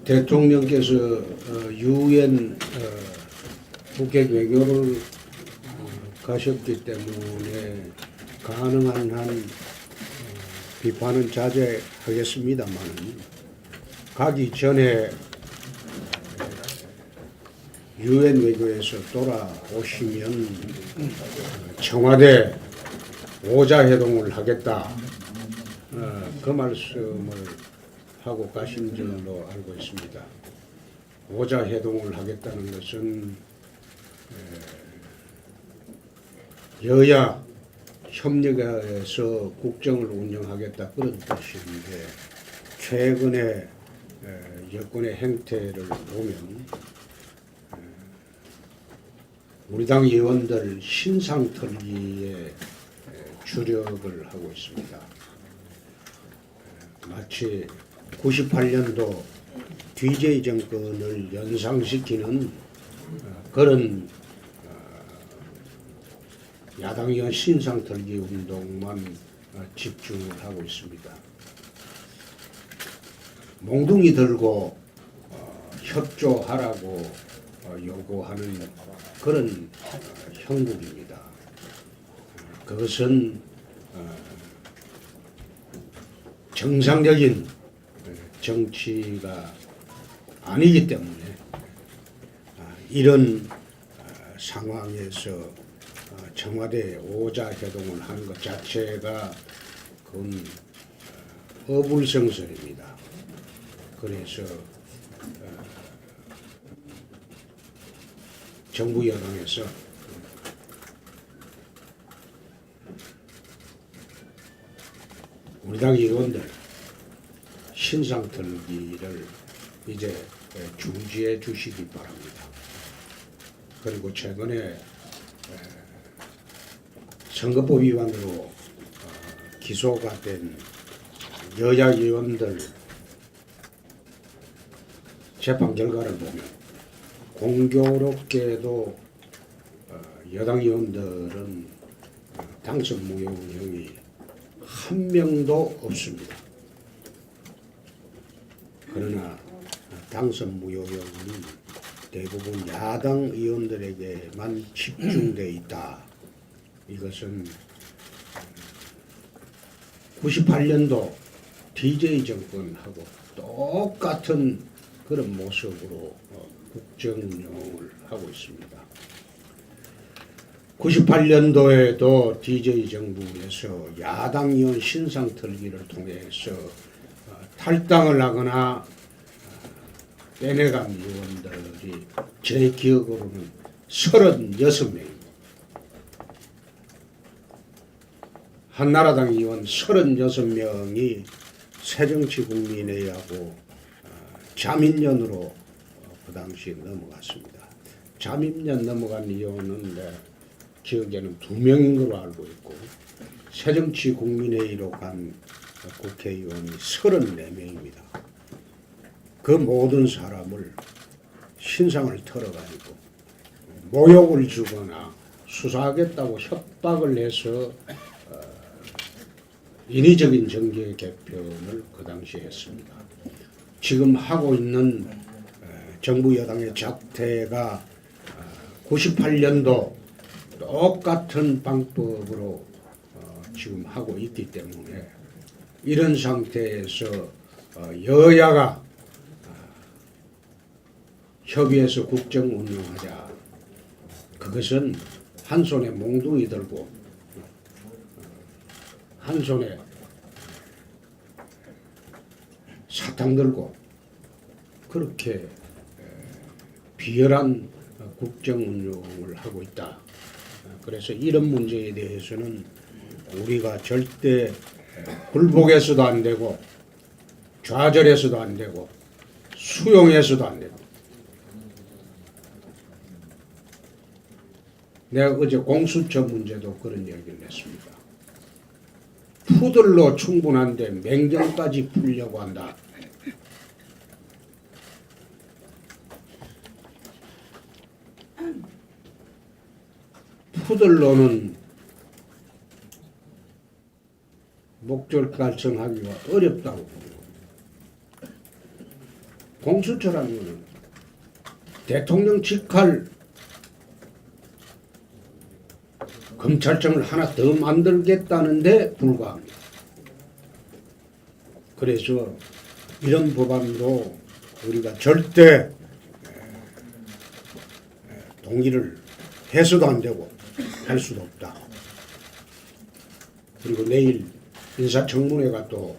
대통령께서 유엔 북핵 외교를 가셨기 때문에 가능한 한 비판은 자제하겠습니다만 가기 전에 유엔 외교에서 돌아오시면 청와대 오자회동을 하겠다 그 말씀을 하고 가신 줄로 알고 있습니다. 오자회동을 하겠다는 것은 여야 협력해서 국정을 운영하겠다 그런 뜻인데 최근에 여권의 행태를 보면 우리 당 의원들 신상털기에 주력을 하고 있습니다. 마치 98년도 DJ 정권을 연상시키는 그런 야당 의원 신상털기 운동만 집중을 하고 있습니다. 몽둥이 들고 협조하라고 요구하는 그런 형국입니다. 그것은 정상적인 정치가 아니기 때문에 이런 상황에서 청와대 오자회동을 하는 것 자체가 그건 어불성설입니다. 그래서 정부 여당에서 우리 당 의원들 신상털기를 이제 중지해 주시기 바랍니다. 그리고 최근에 선거법 위반으로 기소가 된 여야 의원들 재판 결과를 보면 공교롭게도 여당 의원들은 당선 무효형이 한 명도 없습니다. 그러나 당선 무효형은 대부분 야당 의원들에게만 집중되어 있다. 이것은 98년도 DJ 정권하고 똑같은 그런 모습으로 국정 운영을 하고 있습니다. 98년도에도 DJ 정부에서 야당 의원 신상털기를 통해서 탈당을 하거나 빼내간 의원들이 제 기억으로는 36명입니다. 한나라당 의원 36명이 새정치국민회의하고 자민련으로 그 당시에 넘어갔습니다. 자민련 넘어간 의원은 내 기억에는 2명인 걸로 알고 있고 새정치국민회의로 간 국회의원이 34명입니다. 그 모든 사람을 신상을 털어가지고 모욕을 주거나 수사하겠다고 협박을 해서 인위적인 정계 개편을 그 당시에 했습니다. 지금 하고 있는 정부 여당의 작태가 98년도 똑같은 방법으로 지금 하고 있기 때문에 이런 상태에서 여야가 협의해서 국정 운영하자. 그것은 한 손에 몽둥이 들고 한 손에 사탕 들고 그렇게 비열한 국정 운영을 하고 있다. 그래서 이런 문제에 대해서는 우리가 절대 굴복해서도 안 되고 좌절해서도 안 되고 수용해서도 안 되고 내가 어제 공수처 문제도 그런 얘기를 했습니다. 푸들로 충분한데 맹정까지 풀려고 한다. 푸들로는 목적 달성하기가 어렵다고 봅니다. 공수처라는 것은 대통령 직할 검찰청을 하나 더 만들겠다는데 불과합니다. 그래서 이런 법안도 우리가 절대 동의를 해서도 안 되고 할 수도 없다. 그리고 내일 인사청문회가 또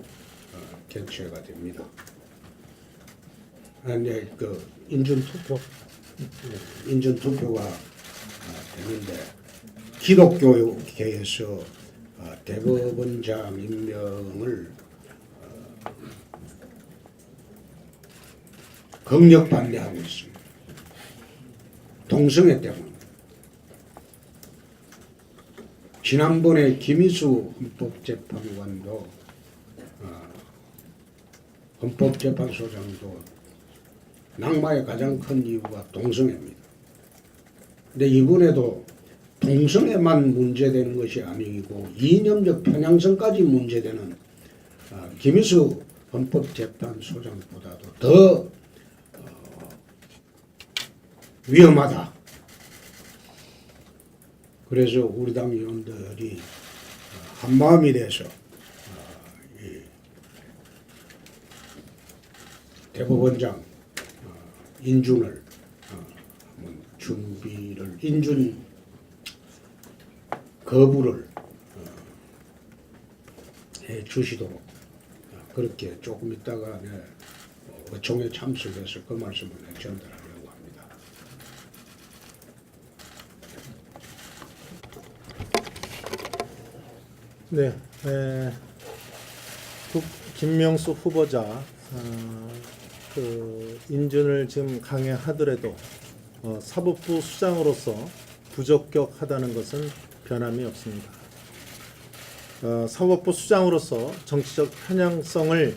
개최가 됩니다. 그 인준투표가 되는데 기독교계에서 대법원장 임명을 강력 반대하고 있습니다. 동성애 때문에. 지난번에 김희수 헌법재판관도 헌법재판소장도 낙마의 가장 큰 이유가 동성애입니다. 근데 이번에도 동성애만 문제되는 것이 아니고 이념적 편향성까지 문제되는 김희수 헌법재판소장보다도 더 위험하다. 그래서 우리 당 의원들이 한마음이 돼서 이 대법원장 인준을 한번 준비를 인준 거부를 해 주시도록 그렇게 조금 있다가 의총에 참석해서 그 말씀을 전달하려고 합니다. 네, 김명수 후보자 그 인준을 지금 강행하더라도 사법부 수장으로서 부적격하다는 것은 변함이 없습니다. 사법부 수장으로서 정치적 편향성을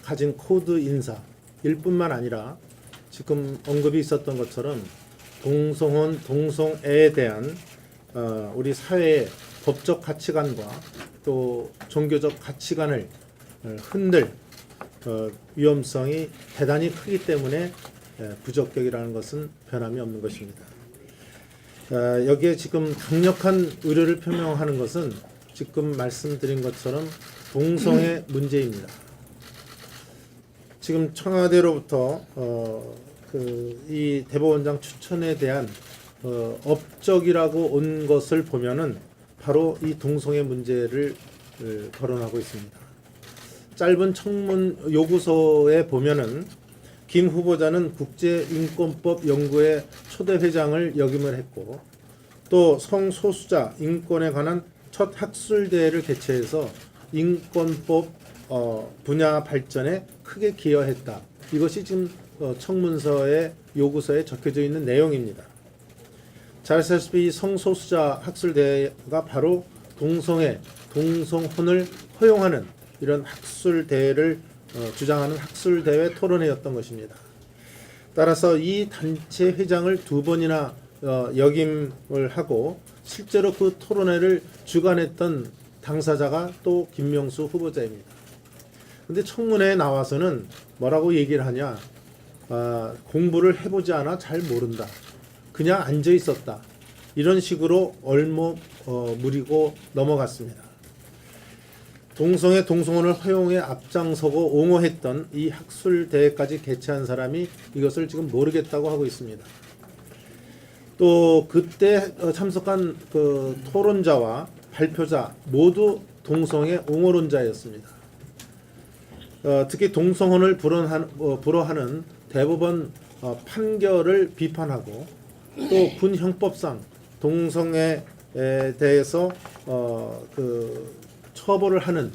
가진 코드 인사일 뿐만 아니라 지금 언급이 있었던 것처럼 동성혼, 동성애에 대한 우리 사회의 법적 가치관과 또 종교적 가치관을 흔들 위험성이 대단히 크기 때문에 부적격이라는 것은 변함이 없는 것입니다. 여기에 지금 강력한 우려를 표명하는 것은 지금 말씀드린 것처럼 동성애 문제입니다. 지금 청와대로부터 이 대법원장 추천에 대한 업적이라고 온 것을 보면은 바로 이 동성애 문제를 거론하고 있습니다. 짧은 청문 요구서에 보면은 김 후보자는 국제인권법 연구회 초대 회장을 역임을 했고 또 성소수자 인권에 관한 첫 학술대회를 개최해서 인권법 분야 발전에 크게 기여했다. 이것이 지금 청문서의 요구서에 적혀져 있는 내용입니다. 잘 아시다시피 이 성소수자 학술대회가 바로 동성애, 동성혼을 허용하는 이런 학술대회를 주장하는 학술대회 토론회였던 것입니다. 따라서 이 단체 회장을 두 번이나 역임을 하고 실제로 그 토론회를 주관했던 당사자가 또 김명수 후보자입니다. 그런데 청문회에 나와서는 뭐라고 얘기를 하냐? 공부를 해보지 않아 잘 모른다. 그냥 앉아 있었다. 이런 식으로 얼머무리고 넘어갔습니다. 동성애, 동성혼을 허용에 앞장서고 옹호했던 이 학술대회까지 개최한 사람이 이것을 지금 모르겠다고 하고 있습니다. 또 그때 참석한 그 토론자와 발표자 모두 동성애 옹호론자였습니다. 특히 동성혼을 불허하는 대법원 판결을 비판하고 또 군 형법상 동성애에 대해서 처벌을 하는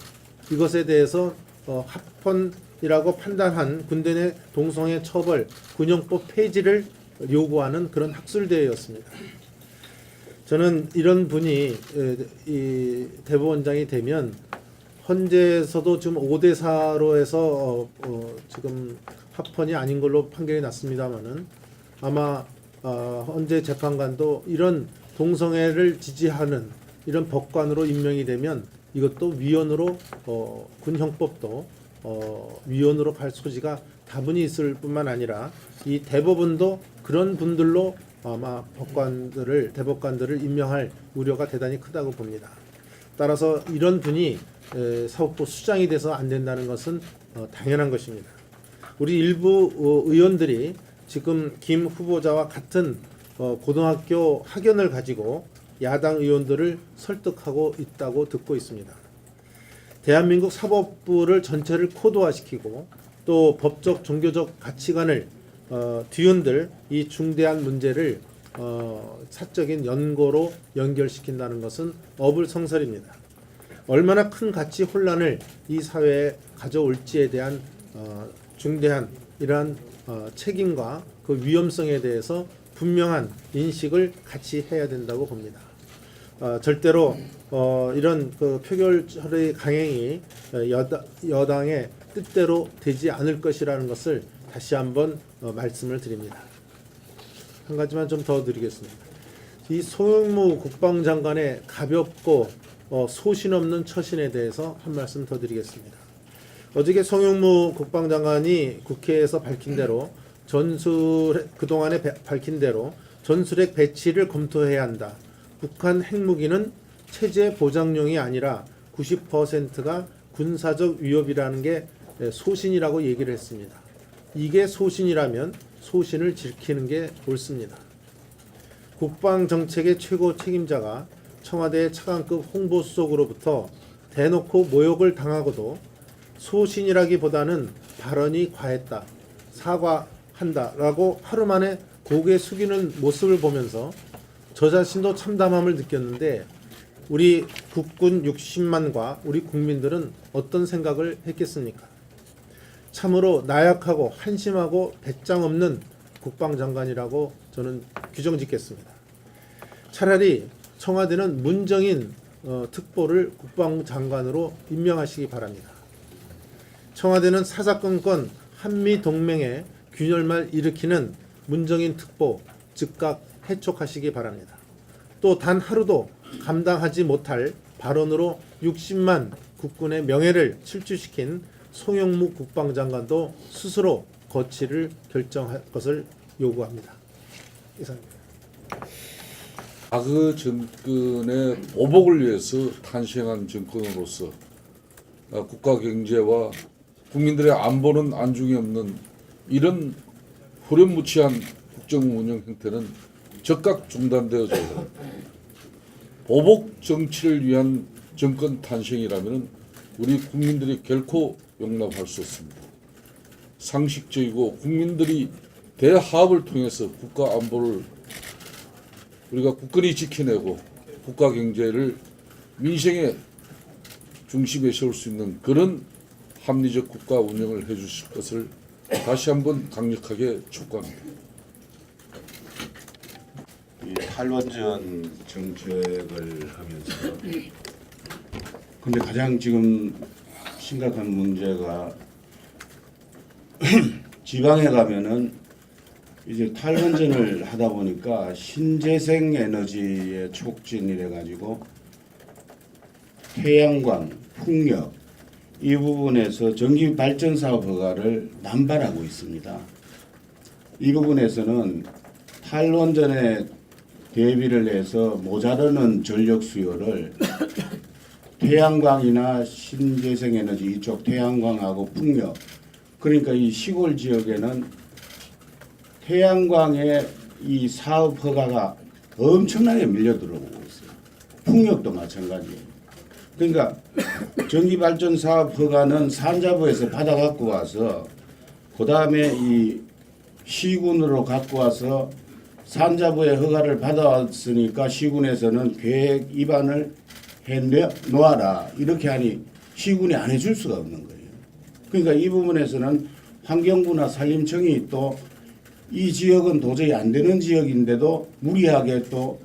이것에 대해서 합헌이라고 판단한 군대 내 동성애 처벌 군형법 폐지를 요구하는 그런 학술대회였습니다. 저는 이런 분이 이 대법원장이 되면 헌재에서도 지금 5대4로 해서 지금 합헌이 아닌 걸로 판결이 났습니다만은 아마 헌재 재판관도 이런 동성애를 지지하는 이런 법관으로 임명이 되면 이것도 위헌으로 군 형법도 위헌으로 갈 소지가 다분히 있을 뿐만 아니라 이 대법원도 그런 분들로 아마 대법관들을 임명할 우려가 대단히 크다고 봅니다. 따라서 이런 분이 사법부 수장이 돼서 안 된다는 것은 당연한 것입니다. 우리 일부 의원들이 지금 김 후보자와 같은 고등학교 학연을 가지고 야당 의원들을 설득하고 있다고 듣고 있습니다. 대한민국 사법부를 전체를 코드화시키고 또 법적 종교적 가치관을 뒤흔들 이 중대한 문제를 사적인 연고로 연결시킨다는 것은 어불성설입니다. 얼마나 큰 가치 혼란을 이 사회에 가져올지에 대한 중대한 이러한 책임과 그 위험성에 대해서 분명한 인식을 같이 해야 된다고 봅니다. 절대로 이런 그 표결의 강행이 여당의 뜻대로 되지 않을 것이라는 것을 다시 한번 말씀을 드립니다. 한 가지만 좀 더 드리겠습니다. 이 송영무 국방장관의 가볍고 소신 없는 처신에 대해서 한 말씀 더 드리겠습니다. 어저께 송영무 국방장관이 국회에서 밝힌 대로 그동안에 밝힌 대로 전술핵 배치를 검토해야 한다. 북한 핵무기는 체제 보장용이 아니라 90%가 군사적 위협이라는 게 소신이라고 얘기를 했습니다. 이게 소신이라면 소신을 지키는 게 옳습니다. 국방정책의 최고 책임자가 청와대 차관급 홍보수석으로부터 대놓고 모욕을 당하고도 소신이라기보다는 발언이 과했다, 사과한다라고 하루 만에 고개 숙이는 모습을 보면서 저 자신도 참담함을 느꼈는데 우리 국군 60만과 우리 국민들은 어떤 생각을 했겠습니까? 참으로 나약하고 한심하고 배짱 없는 국방장관이라고 저는 규정짓겠습니다. 차라리 청와대는 문정인 특보를 국방장관으로 임명하시기 바랍니다. 청와대는 사사건건 한미동맹의 균열만 일으키는 문정인 특보 즉각 해촉하시기 바랍니다. 또 단 하루도 감당하지 못할 발언으로 60만 국군의 명예를 침투시킨 송영무 국방장관도 스스로 거취를 결정할 것을 요구합니다. 이상입니다. 그 정권의 보복을 위해서 탄생한 정권으로서 국가 경제와 국민들의 안보는 안중에 없는 이런 후렴무치한 국정 운영 형태는 즉각 중단되어져야 합니다. 보복 정치를 위한 정권 탄생이라면 우리 국민들이 결코 용납할 수 없습니다. 상식적이고 국민들이 대화합을 통해서 국가 안보를 우리가 굳건히 지켜내고 국가 경제를 민생의 중심에 세울 수 있는 그런 합리적 국가 운영을 해주실 것을 다시 한번 강력하게 촉구합니다. 이 탈원전 정책을 하면서 근데 가장 지금 심각한 문제가 지방에 가면은 이제 탈원전을 하다 보니까 신재생 에너지의 촉진이래 가지고 태양광, 풍력 이 부분에서 전기 발전 사업 허가를 남발하고 있습니다. 이 부분에서는 탈원전에 대비를 해서 모자라는 전력 수요를 태양광이나 신재생 에너지 이쪽 태양광하고 풍력 그러니까 이 시골 지역에는 태양광의 이 사업 허가가 엄청나게 밀려 들어오고 있어요. 풍력도 마찬가지예요. 그러니까 전기 발전 사업 허가는 산자부에서 받아 갖고 와서 그 다음에 이 시군으로 갖고 와서 산자부의 허가를 받아왔으니까 시군에서는 계획 위반을 해 놓아라 이렇게 하니 시군이 안 해줄 수가 없는 거예요. 그러니까 이 부분에서는 환경부나 산림청이 또 이 지역은 도저히 안 되는 지역인데도 무리하게 또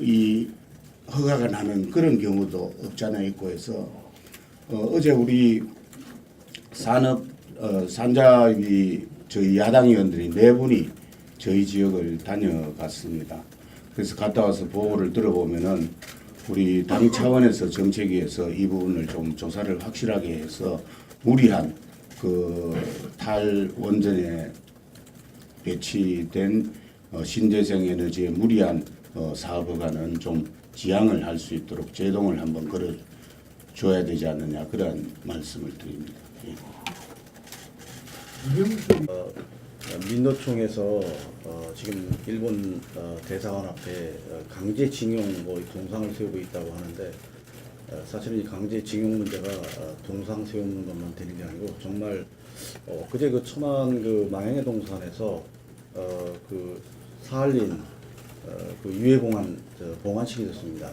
이 허가가 나는 그런 경우도 없잖아 있고 해서 어제 우리 산자위 저희 야당 의원들이 4분이 저희 지역을 다녀갔습니다. 그래서 갔다 와서 보고를 들어보면은 우리 당 차원에서 정책위에서 이 부분을 좀 조사를 확실하게 해서 무리한 그 탈원전에 배치된 신재생 에너지의 무리한 사업 허가는 좀 지양을 할 수 있도록 제동을 한번 걸어 줘야 되지 않느냐 그런 말씀을 드립니다. 예. 민노총에서 지금 일본 대사관 앞에 강제징용 동상을 세우고 있다고 하는데 사실은 이 강제징용 문제가 동상 세우는 것만 되는 게 아니고 정말 그제 그 천안 그 망행의 동산에서 그 사할린 그 유해공안 봉안식이 됐습니다.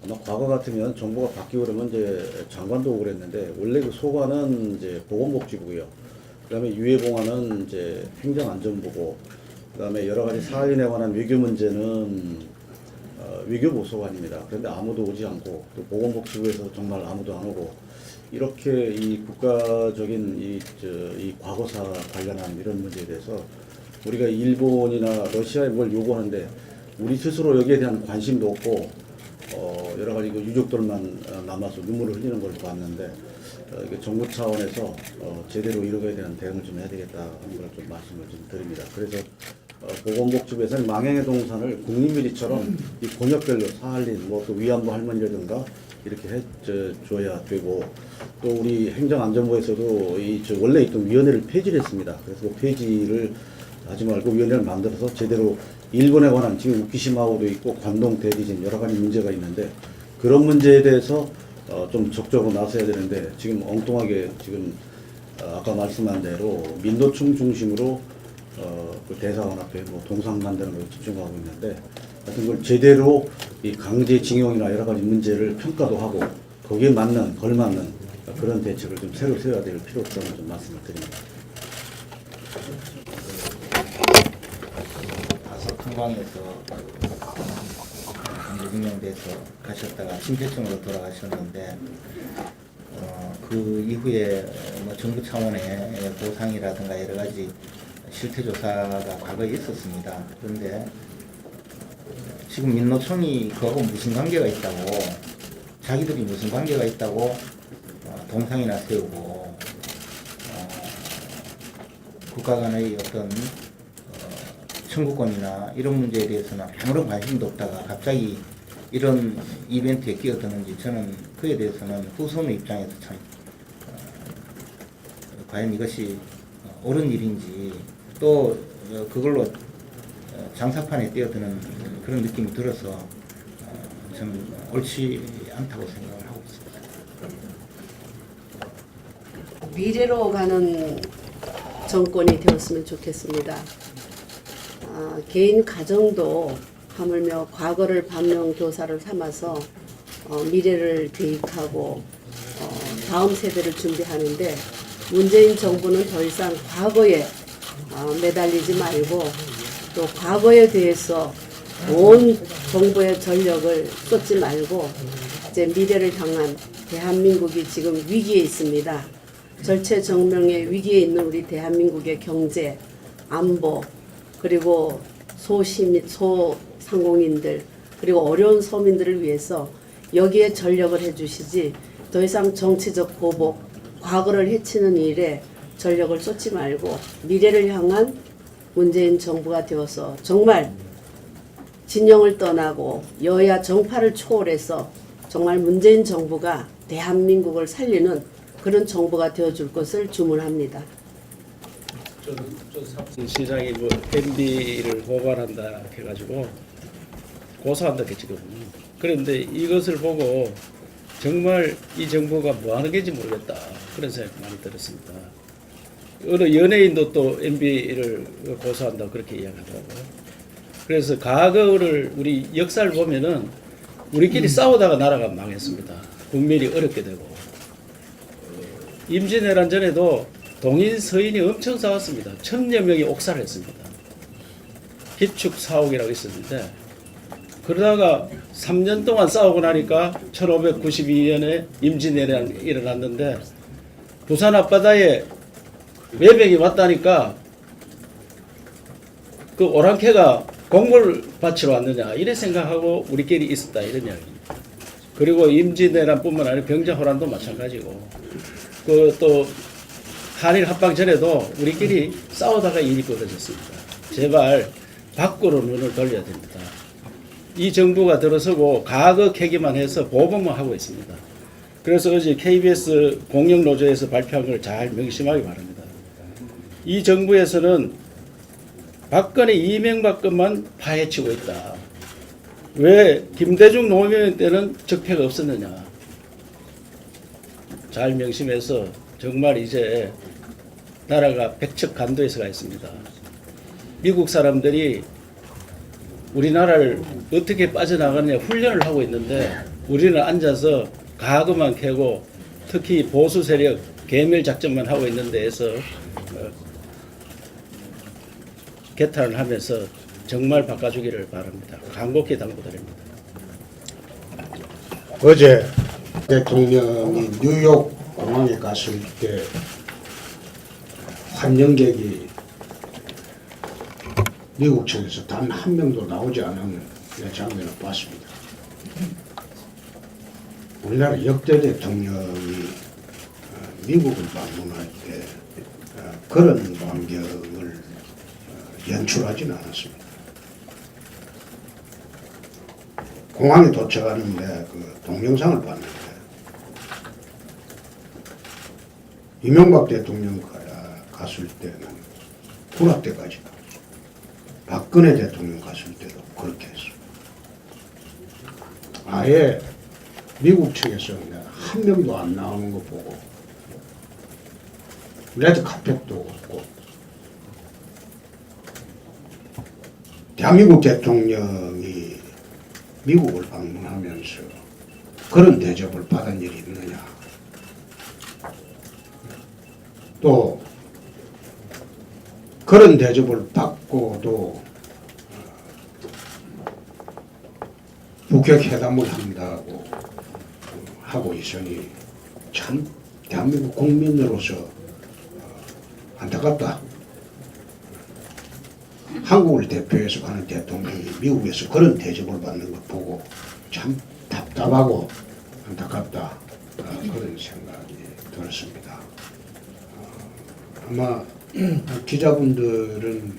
아마 과거 같으면 정부가 바뀌고 그러면 이제 장관도 오고 그랬는데 원래 그 소관은 이제 보건복지부고요. 그다음에 유해공안은 이제 행정안전부고, 그다음에 여러 가지 사할린에 관한 외교 문제는 외교부 소관입니다. 그런데 아무도 오지 않고 또 보건복지부에서 정말 아무도 안 오고 이렇게 이 국가적인 이 과거사 관련한 이런 문제에 대해서 우리가 일본이나 러시아에 뭘 요구하는데 우리 스스로 여기에 대한 관심도 없고 여러 가지 그 유족들만 남아서 눈물을 흘리는 걸 봤는데 이게 정부 차원에서 제대로 이루어야 되는 대응을 좀 해야 되겠다 하는 걸 좀 말씀을 좀 드립니다. 그래서 보건복지부에서는 망행의 동산을 국립묘지처럼 이 권역별로 사할린 뭐 또 위안부 할머니라든가 이렇게 해줘야 되고, 또 우리 행정안전부에서도 원래 있던 위원회를 폐지를 했습니다. 그래서 그 폐지를 하지 말고 위원회를 만들어서 제대로 일본에 관한 지금 우키시마호도 있고 관동 대지진 여러 가지 문제가 있는데 그런 문제에 대해서 좀 적극적으로 나서야 되는데 지금 엉뚱하게 지금 아까 말씀한 대로 민노총 중심으로 그 대사관 앞에 뭐 동상 만드는 걸 집중하고 있는데 하여튼 그걸 제대로 이 강제징용이나 여러 가지 문제를 평가도 하고 거기에 맞는 걸맞는 그런 대책을 좀 새로 세워야 될 필요성을 좀 말씀을 드립니다. 다섯 한강에서 강제징용돼서 가셨다가 심폐증으로 돌아가셨는데 그 이후에 뭐 정부 차원의 보상이라든가 여러 가지 실태조사가 과거에 있었습니다. 그런데 지금 민노총이 그하고 무슨 관계가 있다고, 자기들이 무슨 관계가 있다고 동상이나 세우고 국가 간의 어떤 청구권이나 이런 문제에 대해서는 아무런 관심도 없다가 갑자기 이런 이벤트에 끼어드는지, 저는 그에 대해서는 후손의 입장에서 참 과연 이것이 옳은 일인지, 또 그걸로 장사판에 뛰어드는 그런 느낌이 들어서 저는 옳지 않다고 생각을 하고 있습니다. 미래로 가는 정권이 되었으면 좋겠습니다. 개인 가정도 하물며 과거를 반면교사를 삼아서 미래를 계획하고 다음 세대를 준비하는데, 문재인 정부는 더 이상 과거에 매달리지 말고 또 과거에 대해서 온 정부의 전력을 쏟지 말고 이제 미래를 향한, 대한민국이 지금 위기에 있습니다. 절체절명의 위기에 있는 우리 대한민국의 경제, 안보, 그리고 소상공인들, 그리고 어려운 서민들을 위해서 여기에 전력을 해주시지, 더 이상 정치적 보복, 과거를 해치는 일에 전력을 쏟지 말고 미래를 향한 문재인 정부가 되어서 정말 진영을 떠나고 여야 정파를 초월해서 정말 문재인 정부가 대한민국을 살리는 그런 정부가 되어줄 것을 주문합니다. 시장이 뭐 MB를 고발한다 해가지고 고소한다 했지금. 그런데 이것을 보고 정말 이 정부가 뭐 하는 게인지 모르겠다, 그런 생각이 많이 들었습니다. 어느 연예인도 또 MB를 고소한다 그렇게 이야기하더라고요. 그래서 과거를 우리 역사를 보면은 우리끼리 싸우다가 나라가 망했습니다. 국민이 어렵게 되고, 임진왜란 전에도 동인 서인이 엄청 싸웠습니다. 1000여 명이 옥살을 했습니다. 기축 사옥이라고 있었는데, 그러다가 3년 동안 싸우고 나니까 1592년에 임진왜란이 일어났는데, 부산 앞바다에 외병이 왔다니까 그 오랑캐가 곡물 바치러 왔느냐 이래 생각하고 우리끼리 있었다, 이런 이야기입니다. 그리고 임진왜란뿐만 아니라 병자호란도 마찬가지고, 그 또 한일 합방 전에도 우리끼리 싸우다가 일이 벌어졌습니다. 제발 밖으로 눈을 돌려야 됩니다. 이 정부가 들어서고 과거 캐기만 해서 보복만 하고 있습니다. 그래서 어제 KBS 공영노조에서 발표한 걸 잘 명심하기 바랍니다. 이 정부에서는 박근혜 이명박 것만 파헤치고 있다. 왜 김대중 노무현 때는 적폐가 없었느냐. 잘 명심해서 정말 이제 나라가 백척간도에서 가 있습니다. 미국 사람들이 우리나라를 어떻게 빠져나가느냐 훈련을 하고 있는데 우리는 앉아서 과거만 캐고 특히 보수 세력 괴멸 작전만 하고 있는 데에서 개탄을 하면서 정말 바꿔주기를 바랍니다. 간곡히 당부드립니다. 어제 대통령이 뉴욕 공항에 갔을 때 환영객이 미국 측에서 단 한 명도 나오지 않은 장면을 봤습니다. 우리나라 역대 대통령이 미국을 방문할 때 그런 광경을 연출하지는 않았습니다. 공항에 도착하는데 그 동영상을 봤는데 이명박 대통령 갔을 때는 군화 때까지 박근혜 대통령 갔을 때도 그렇게 했습니다. 아예 미국 측에서 한 명도 안 나오는 거 보고 레드 카펫도 없고 대한민국 대통령이 미국을 방문하면서 그런 대접을 받은 일이 있느냐. 또 그런 대접을 받고도 북핵 회담을 한다고 하고 있으니 참 대한민국 국민으로서 안타깝다. 한국을 대표해서 가는 대통령이 미국에서 그런 대접을 받는 것 보고 참 답답하고 안타깝다. 그런 생각이 들었습니다. 아마 기자분들은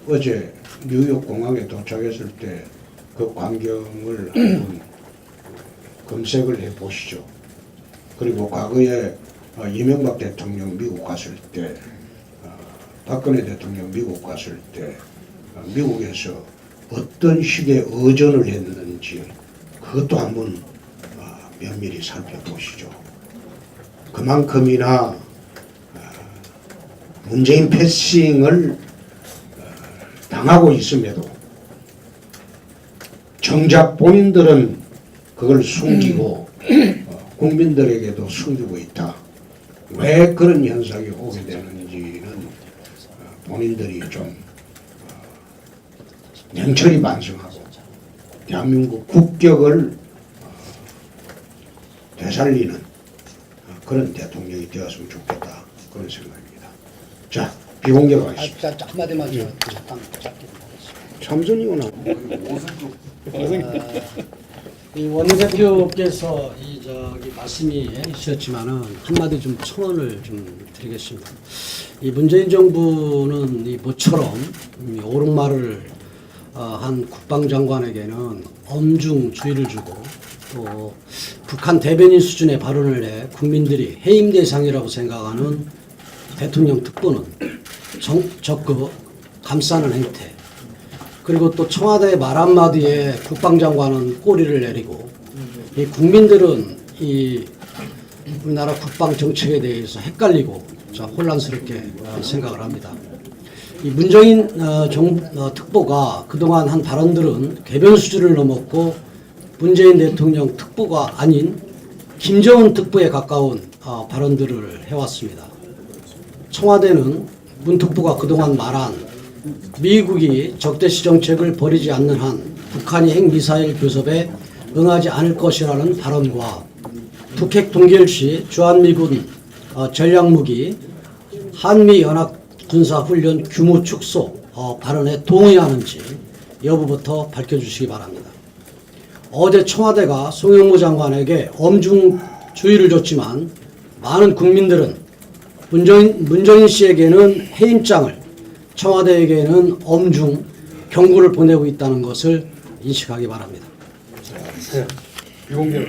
어제 뉴욕 공항에 도착했을 때 그 광경을 한번 검색을 해 보시죠. 그리고 과거에 이명박 대통령 미국 갔을 때, 박근혜 대통령 미국 갔을 때 미국에서 어떤 식의 의전을 했는지 그것도 한번 면밀히 살펴보시죠. 그만큼이나 문재인 패싱을 당하고 있음에도 정작 본인들은 그걸 숨기고 국민들에게도 숨기고 있다. 왜 그런 현상이 오게 되는지는 본인들이 좀 냉철히 반성하고 대한민국 국격을 되살리는 그런 대통령이 되었으면 좋겠다. 그런 생각입니다. 자, 비공개로 하겠습니다. 한마디만 잠깐 짧게 참선이구나. 이 원내대표께서 말씀이 있으셨지만은 한마디 좀 첨언을 좀 드리겠습니다. 이 문재인 정부는 이 모처럼 오록말을 한 국방장관에게는 엄중 주의를 주고 또 북한 대변인 수준의 발언을 해 국민들이 해임 대상이라고 생각하는 대통령 특보는 적극 감싸는 행태, 그리고 또 청와대 말 한마디에 국방장관은 꼬리를 내리고 이 국민들은 이 우리나라 국방 정책에 대해서 헷갈리고 혼란스럽게 생각을 합니다. 이 문정인 특보가 그동안 한 발언들은 궤변 수준을 넘었고 문재인 대통령 특보가 아닌 김정은 특보에 가까운 발언들을 해왔습니다. 청와대는 문 특보가 그동안 말한 미국이 적대시 정책을 버리지 않는 한 북한이 핵미사일 교섭에 응하지 않을 것이라는 발언과 북핵 동결 시 주한미군 전략무기 한미연합군사훈련 규모 축소 발언에 동의하는지 여부부터 밝혀주시기 바랍니다. 어제 청와대가 송영무 장관에게 엄중 주의를 줬지만 많은 국민들은 문정인 씨에게는 해임장을, 청와대에게는 엄중 경고를 보내고 있다는 것을 인식하기 바랍니다. 비공개로